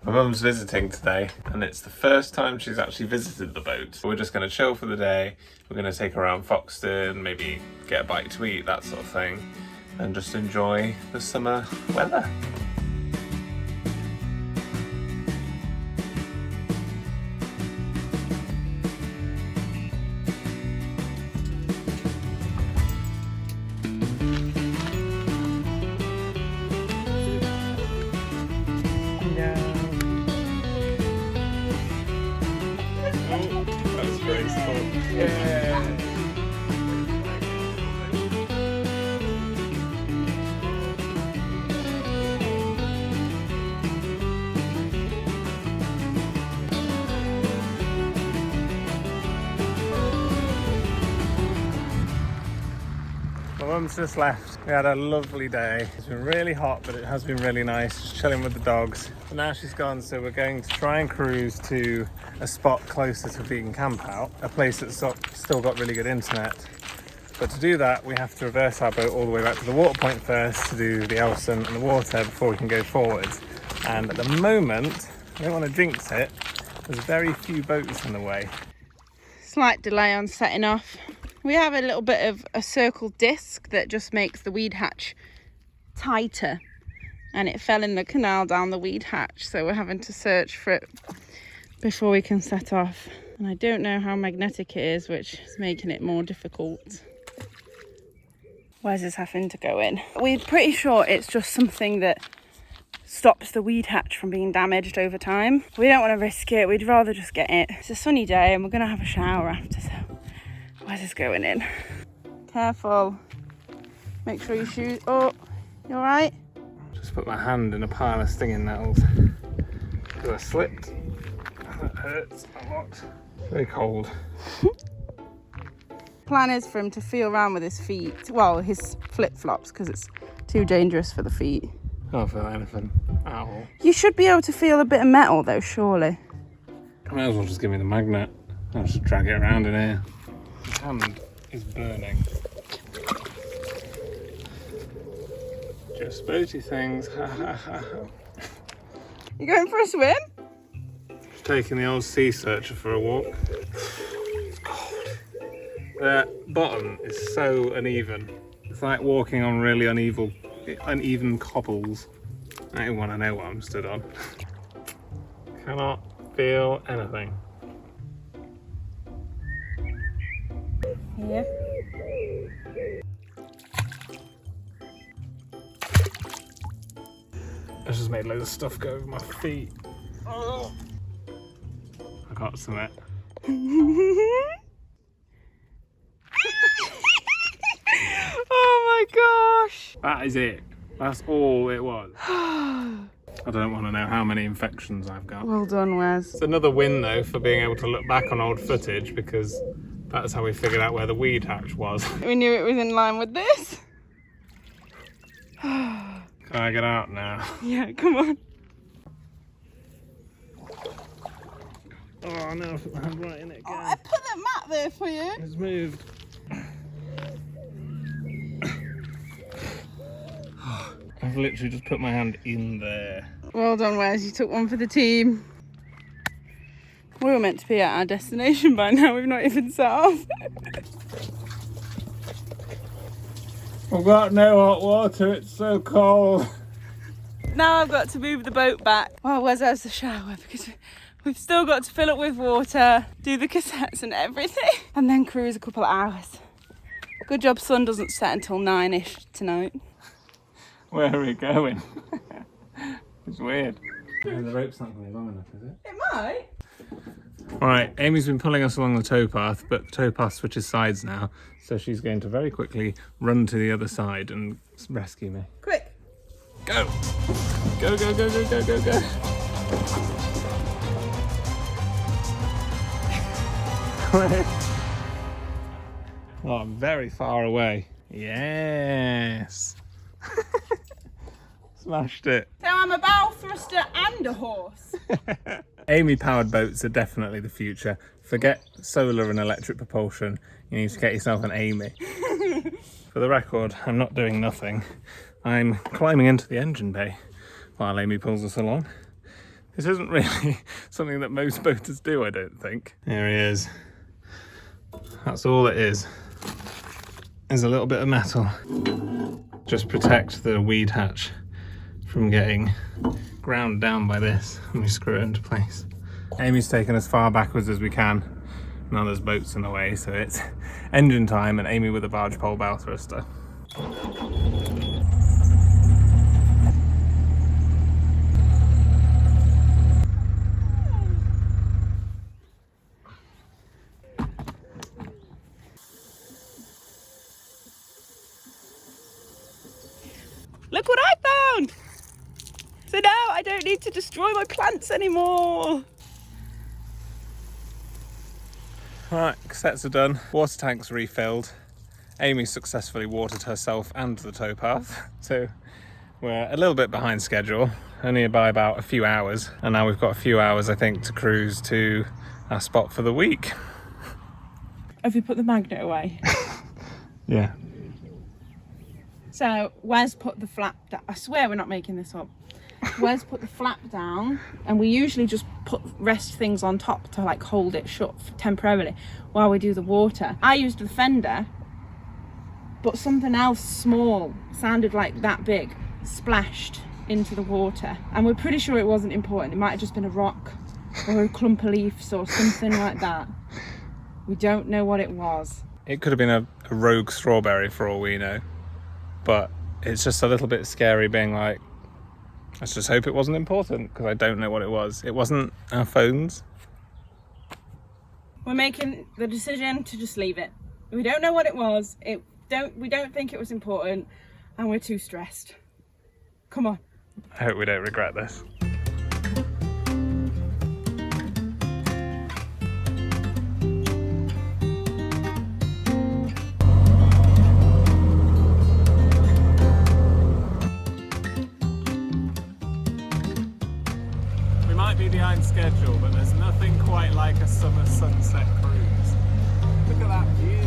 My mum's visiting today, and it's the first time she's actually visited the boat. We're just going to chill for the day. We're going to take her around Foxton, maybe get a bite to eat, that sort of thing, and just enjoy the summer weather. My mum's just left. We had a lovely day. It's been really hot, but it has been really nice, just chilling with the dogs. But now she's gone, so we're going to try and cruise to a spot closer to Vegan Campout, a place that's still got really good internet. But to do that, we have to reverse our boat all the way back to the water point first to do the Elson and the water before we can go forwards. And at the moment, I don't want to jinx it, there's very few boats in the way. Slight delay on setting off. We have a little bit of a circle disc that just makes the weed hatch tighter, and it fell in the canal down the weed hatch, so we're having to search for it before we can set off. And I don't know how magnetic it is, which is making it more difficult. Wes is having to go in. We're pretty sure it's just something that stops the weed hatch from being damaged over time. We don't want to risk it, we'd rather just get it. It's a sunny day and we're going to have a shower after, so Wes is going in. Careful. Make sure your shoes... Oh, you alright? Just put my hand in a pile of stinging nettles because I slipped. That hurts a lot. Very cold. Plan is for him to feel around with his feet. Well, his flip-flops, because it's too dangerous for the feet. I don't feel anything at all. You should be able to feel a bit of metal though, surely. I might as well just give me the magnet. I'll just drag it around in here. My hand is burning. Just boaty things. Ha ha ha. You going for a swim? Just taking the old sea searcher for a walk. It's cold. The bottom is so uneven. It's like walking on really uneven cobbles. I don't even want to know what I'm stood on. Cannot feel anything. Yeah. I just made loads of stuff go over my feet. Oh. I got some it. Oh my gosh. That is it. That's all it was. I don't want to know how many infections I've got. Well done, Wes. It's another win though for being able to look back on old footage, because that's how we figured out where the weed hatch was. We knew it was in line with this. Can I get out now? Yeah, come on. Oh no, I put my hand right in it again. Oh, I put the mat there for you. It's moved. I've literally just put my hand in there. Well done, Wes. You took one for the team. We were meant to be at our destination by now. We've not even set off. I've got no hot water. It's so cold. Now I've got to move the boat back while Wes has the shower, because we've still got to fill it with water, do the cassettes and everything, and then cruise a couple of hours. Good job sun doesn't set until 9-ish tonight. Where are we going? It's weird. The rope's not going to be long enough, is it? It might. Alright, Amy's been pulling us along the towpath, but the towpath switches sides now, so she's going to very quickly run to the other side and rescue me. Quick. Go! Go, go, go, go, go, go, go! Oh, I'm very far away. Yes! Smashed it. So I'm a bow thruster and a horse. Amy powered boats are definitely the future. Forget solar and electric propulsion. You need to get yourself an Amy. For the record, I'm not doing nothing. I'm climbing into the engine bay while Amy pulls us along. This isn't really something that most boaters do, I don't think. Here he is. That's all it is. There's a little bit of metal. Just protect the weed hatch from getting ground down by this, and we screw it into place. Amy's taken as far backwards as we can. Now there's boats in the way, so it's engine time and Amy with a barge pole bow thruster. Look what I found! So now I don't need to destroy my plants anymore. Right, cassettes are done. Water tanks refilled. Amy successfully watered herself and the towpath. So we're a little bit behind schedule, only by about a few hours. And now we've got a few hours, I think, to cruise to our spot for the week. Have you put the magnet away? Yeah. So Wes put the flap down. I swear we're not making this up. Wes put the flap down, and we usually just rest things on top to like hold it shut temporarily while we do the water. I used the fender, but something else small, sounded like that big, splashed into the water, and we're pretty sure it wasn't important. It might have just been a rock or a clump of leaves or something like that. We don't know what it was. It could have been a rogue strawberry for all we know, but it's just a little bit scary being like, let's just hope it wasn't important, because I don't know what it was. It wasn't our phones. We're making the decision to just leave it. We don't know what it was. We don't think it was important, and we're too stressed. Come on. I hope we don't regret this. We might be behind schedule, but there's nothing quite like a summer sunset cruise. Look at that view.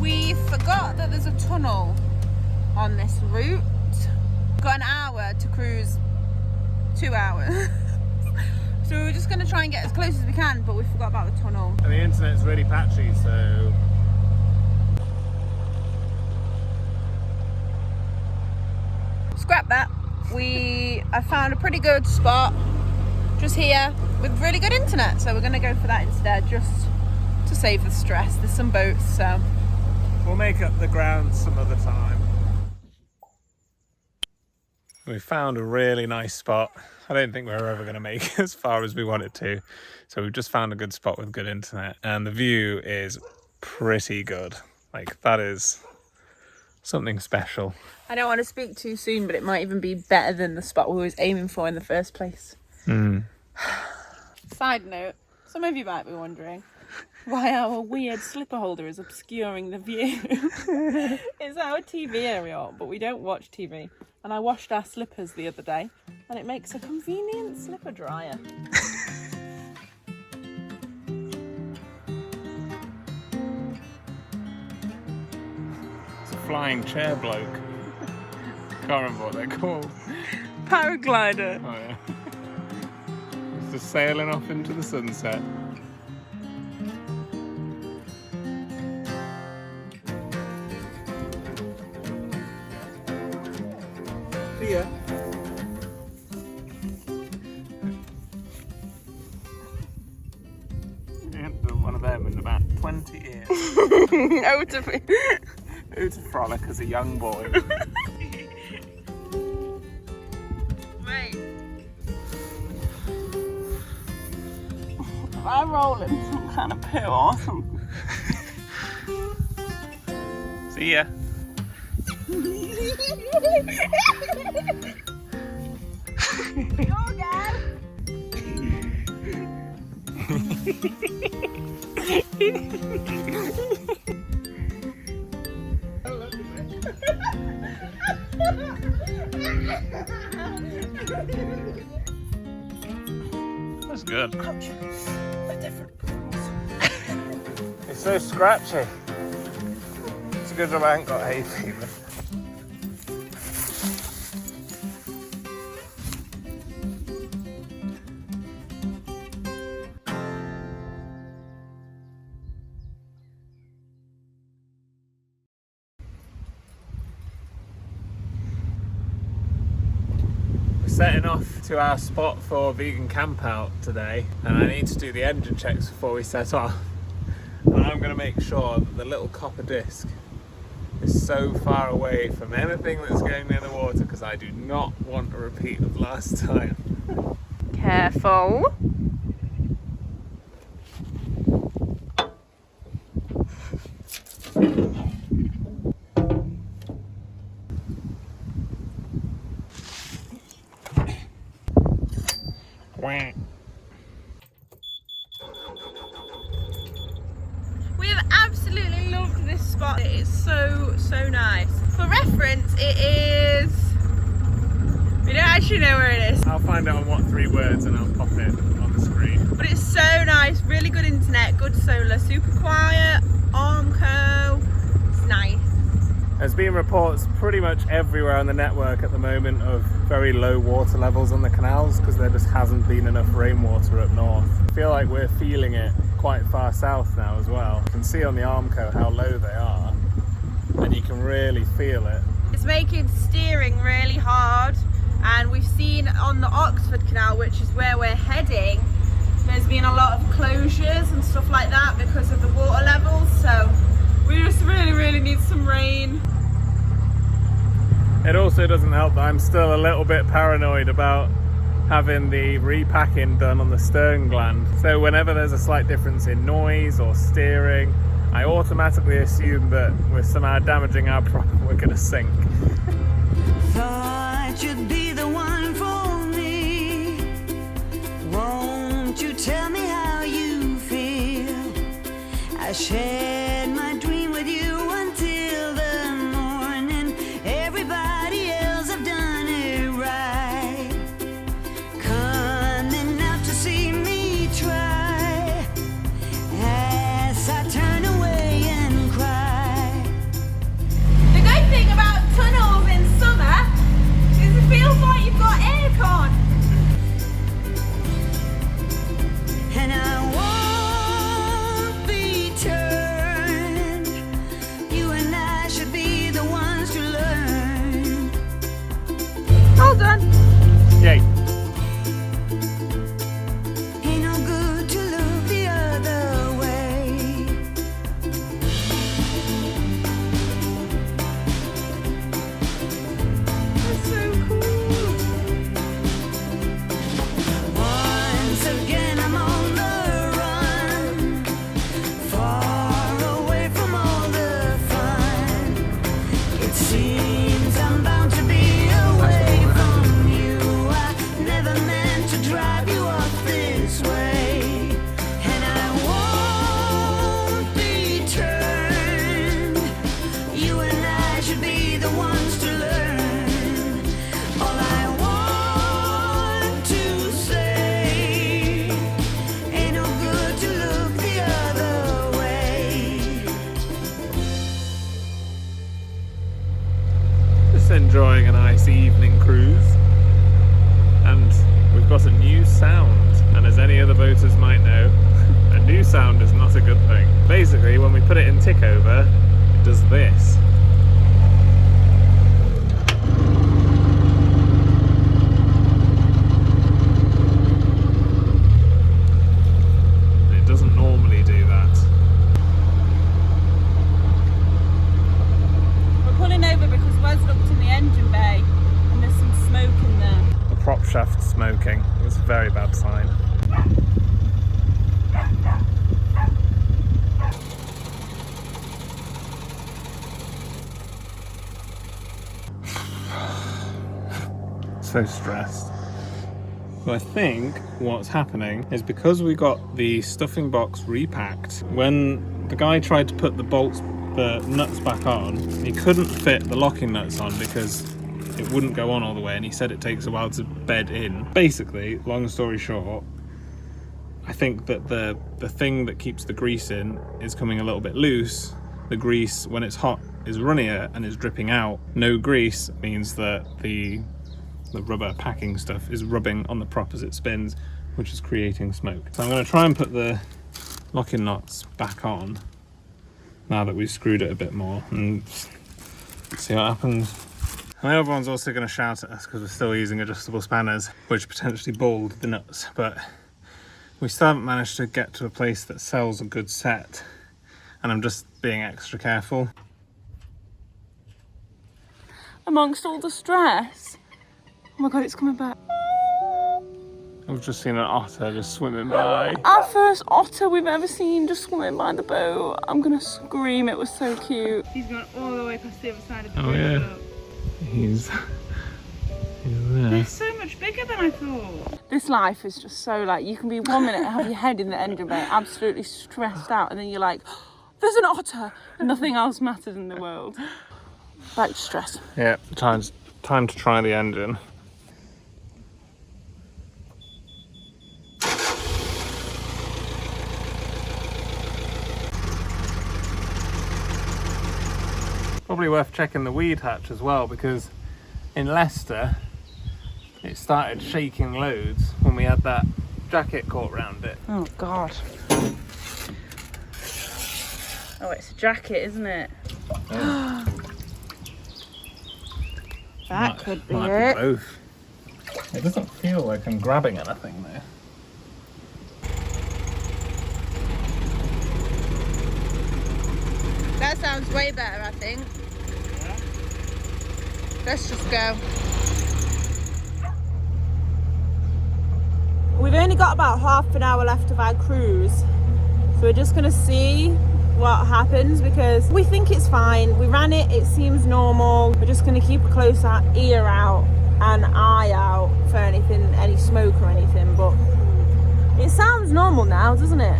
We forgot that there's a tunnel on this route. Got an hour to cruise 2 hours. So we're just going to try and get as close as we can, but we forgot about the tunnel. And the internet's really patchy, so... Scrap that. I found a pretty good spot just here with really good internet, so we're going to go for that instead, just to save the stress. There's some boats, so... We'll make up the ground some other time. We found a really nice spot. I don't think we're ever going to make it as far as we wanted to. So we've just found a good spot with good internet. And the view is pretty good. Like, that is something special. I don't want to speak too soon, but it might even be better than the spot we was aiming for in the first place. Side note, some of you might be wondering why our weird slipper holder is obscuring the view. It's our TV area, but we don't watch TV. And I washed our slippers the other day, and it makes a convenient slipper dryer. It's a flying chair bloke. Can't remember what they're called. Paraglider. Oh yeah. It's just sailing off into the sunset. See ya. Ain't done one of them in about 20 years. Who to frolic as a young boy. Mate. If I roll in some kind of poo or something. See ya. Go, Dad. It's good. It's so scratchy. It's a good job I haven't got hay fever. Setting off to our spot for vegan camp out today, and I need to do the engine checks before we set off. And I'm going to make sure that the little copper disc is so far away from anything that's going near the water, because I do not want a repeat of last time. Careful. We have absolutely loved this spot. It is so nice. For reference, it is... we don't actually know where it is. I'll find out on what 3 words and I'll pop it on the screen. But it's so nice, really good internet, good solar, super quiet, Armco, it's nice. There's been reports pretty much everywhere on the network at the moment of very low water levels on the canals because there just hasn't been enough rainwater up north. I feel like we're feeling it quite far south now as well. You can see on the Armco how low they are, and you can really feel it. It's making steering really hard, and we've seen on the Oxford Canal, which is where we're heading, there's been a lot of closures and stuff like that because of the water levels, so we just really need some rain. It also doesn't help that I'm still a little bit paranoid about having the repacking done on the stern gland. So whenever there's a slight difference in noise or steering, I automatically assume that we're somehow damaging our prop, we're gonna sink. Thought you'd be the one for me. Won't you tell me how you feel? I shared my dream with you until the morning. Everybody else have done it right. Coming out to see me try as I turn away and cry. The good thing about tunnels in summer is it feels like you've got aircon. And I won't be turned. You and I should be the ones to learn. All done. Yay! Ain't no good to look the other way. That's so cool. Once again I'm on the run, far away from all the fun. It seems I'm bound to be away from you. I never meant to drive you off this way. And I won't be turned. You and I should be the ones to learn. All I want to say, ain't no good to look the other way. Just enjoying a nice evening cruise, and we've got a new sound, and as any other boaters might know, a new sound is not a good thing. Basically, when we put it in tick over, it does this. It doesn't normally do that. We're pulling over because Wes looked in the engine bay and there's some smoke in there. The prop shaft smoking is a very bad sign. So stressed. So I think what's happening is because we got the stuffing box repacked, when the guy tried to put the nuts back on, he couldn't fit the locking nuts on because it wouldn't go on all the way, and he said it takes a while to bed in. Basically, long story short, I think that the thing that keeps the grease in is coming a little bit loose. The grease, when it's hot, is runnier and is dripping out. No grease means that the rubber packing stuff is rubbing on the prop as it spins, which is creating smoke. So I'm going to try and put the locking nuts back on now that we've screwed it a bit more and see what happens. I know everyone's also going to shout at us because we're still using adjustable spanners, which potentially balled the nuts, but we still haven't managed to get to a place that sells a good set, and I'm just being extra careful. Amongst all the stress. Oh my god, it's coming back. I've just seen an otter just swimming by. Our first otter we've ever seen just swimming by the boat. I'm gonna scream, it was so cute. He's gone all the way past the other side of the boat. Yeah. He's there. They're so much bigger than I thought. This life is just so like, you can be 1 minute, have your head in the engine bay, absolutely stressed out, and then you're like, there's an otter! Nothing else matters in the world. Back to stress. Yeah, time to try the engine. Probably worth checking the weed hatch as well, because in Leicester it started shaking loads when we had that jacket caught round it. Oh god. Oh, it's a jacket, isn't it? Oh. That could be might it. Be both. It doesn't feel like I'm grabbing anything there. That sounds way better, I think. Let's just go. We've only got about half an hour left of our cruise, so we're just gonna see what happens because we think it's fine. We ran it, it seems normal. We're just gonna keep a close ear out and eye out for anything, any smoke or anything, but it sounds normal now, doesn't it?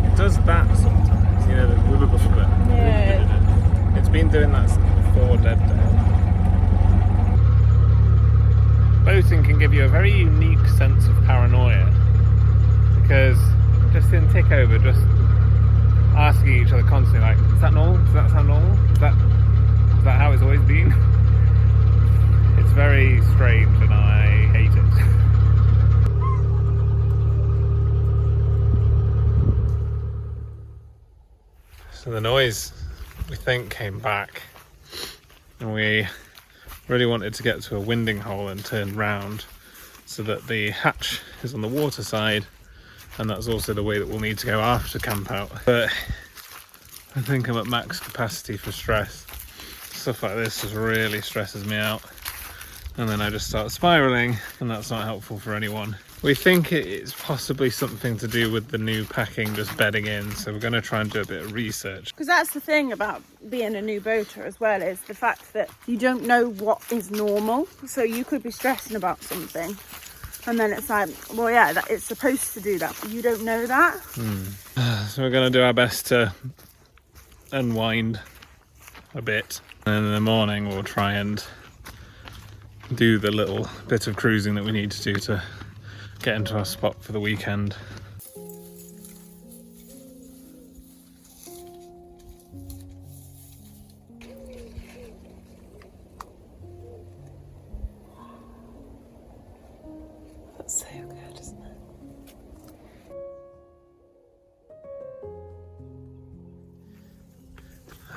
It does that sometimes, you know, the wibble bit. Yeah. It's been doing that since before Dead Day. Boating can give you a very unique sense of paranoia, because just in tick over, just asking each other constantly, like, is that normal? Does that sound normal? Is that how it's always been? It's very strange and I hate it. So the noise, we think, came back, and we really wanted to get to a winding hole and turn round so that the hatch is on the water side, and that's also the way that we'll need to go after camp out. But I think I'm at max capacity for stress. Stuff like this just really stresses me out, and then I just start spiraling, and that's not helpful for anyone. We think it's possibly something to do with the new packing just bedding in, so we're going to try and do a bit of research. Because that's the thing about being a new boater as well, is the fact that you don't know what is normal. So you could be stressing about something, and then it's like, well, yeah, that it's supposed to do that, but you don't know that. So we're going to do our best to unwind a bit, and in the morning we'll try and do the little bit of cruising that we need to do to get into our spot for the weekend. That's so good, isn't it?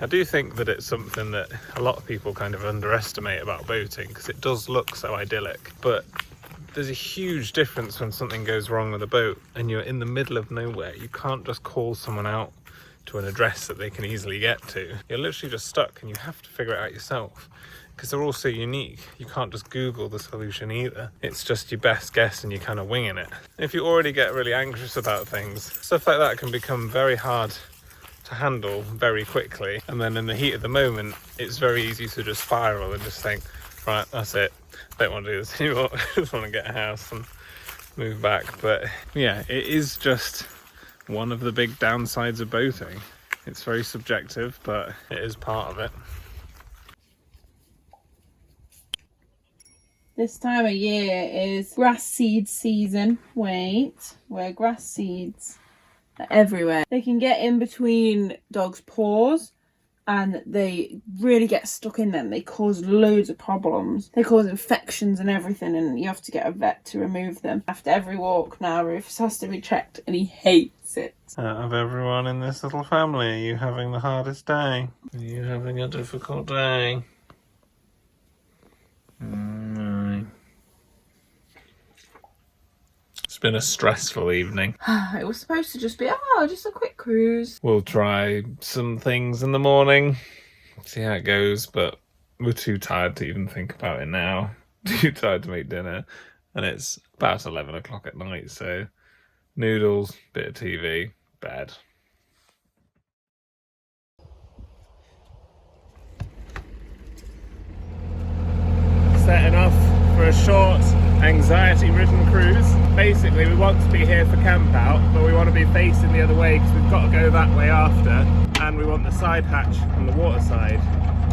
I do think that it's something that a lot of people kind of underestimate about boating, because it does look so idyllic, but there's a huge difference when something goes wrong with a boat and you're in the middle of nowhere. You can't just call someone out to an address that they can easily get to. You're literally just stuck, and you have to figure it out yourself, because they're all so unique. You can't just Google the solution either. It's just your best guess and you're kind of winging it. If you already get really anxious about things, stuff like that can become very hard to handle very quickly, and then in the heat of the moment it's very easy to just spiral and just think, right, that's it, don't want to do this anymore. I just want to get a house and move back. But yeah, it is just one of the big downsides of boating. It's very subjective, but it is part of it. This time of year is grass seed season. Wait, where grass seeds are everywhere. They can get in between dogs' paws and they really get stuck in them. They cause loads of problems. They cause infections and everything, and you have to get a vet to remove them. After every walk now, Rufus has to be checked and he hates it. Out of everyone in this little family, are you having the hardest day? Are you having a difficult day? It's been a stressful evening. It was supposed to just be, just a quick cruise. We'll try some things in the morning, see how it goes, but we're too tired to even think about it now. Too tired to make dinner, and it's about 11 o'clock at night, so noodles, bit of TV, bed. Setting off for a short, anxiety-ridden cruise. Basically, we want to be here for camp out, but we want to be facing the other way because we've got to go that way after, and we want the side hatch on the water side.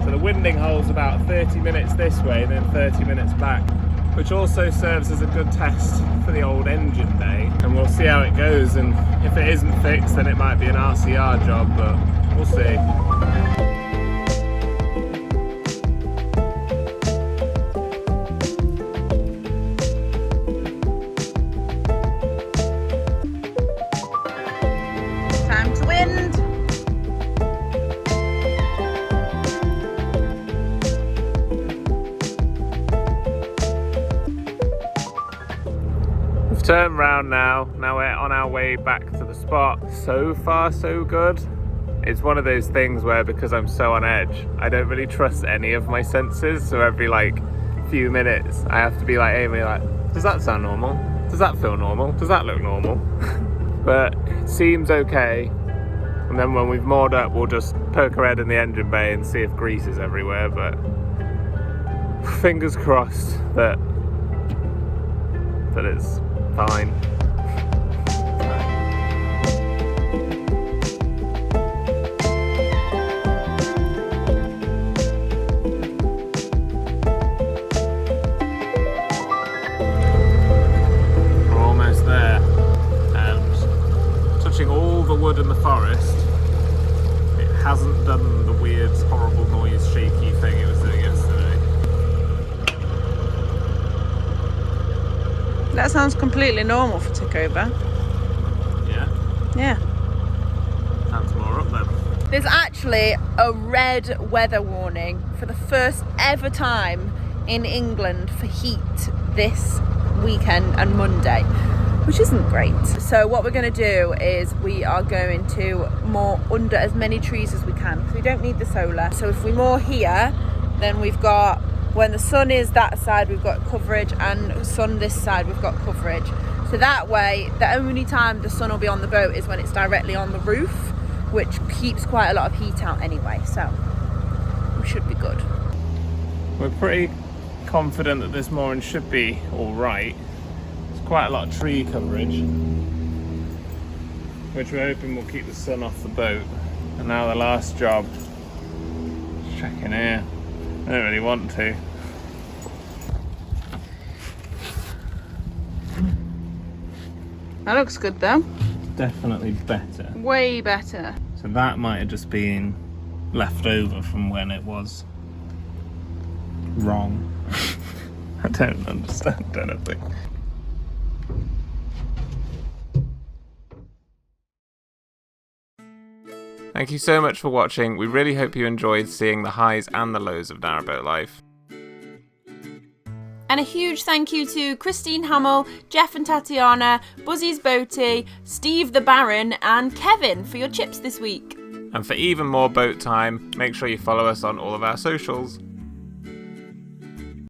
So the winding hole's about 30 minutes this way, then 30 minutes back, which also serves as a good test for the old engine bay. And we'll see how it goes, and if it isn't fixed, then it might be an RCR job, but we'll see. Turn round now we're on our way back to the spot. So far so good. It's one of those things where, because I'm so on edge, I don't really trust any of my senses, so every few minutes I have to be like Amy, does that sound normal? Does that feel normal? Does that look normal? But it seems okay, and then when we've moored up we'll just poke our head in the engine bay and see if grease is everywhere, but fingers crossed that it's fine. We're almost there, and touching all the wood in the forest, it hasn't done the weird, horrible noise, shaky thing it was doing yesterday. That sounds completely normal for Tickover. Yeah? Yeah. Sounds more up then. There's actually a red weather warning for the first ever time in England for heat this weekend and Monday, which isn't great. So what we're going to do is we are going to moor under as many trees as we can, because we don't need the solar. So if we moor here, then we've got, when the sun is that side, we've got coverage, and sun this side, we've got coverage. So that way, the only time the sun will be on the boat is when it's directly on the roof, which keeps quite a lot of heat out anyway, so we should be good. We're pretty confident that this mooring should be all right. There's quite a lot of tree coverage, which we're hoping will keep the sun off the boat. And now the last job, just checking here. I don't really want to. That looks good though. Definitely better. Way better. So that might have just been left over from when it was wrong. I don't understand anything. Thank you so much for watching. We really hope you enjoyed seeing the highs and the lows of narrowboat life. And a huge thank you to Christine Hamill, Jeff and Tatiana, Buzzy's Boaty, Steve the Baron, and Kevin for your chips this week. And for even more boat time, make sure you follow us on all of our socials.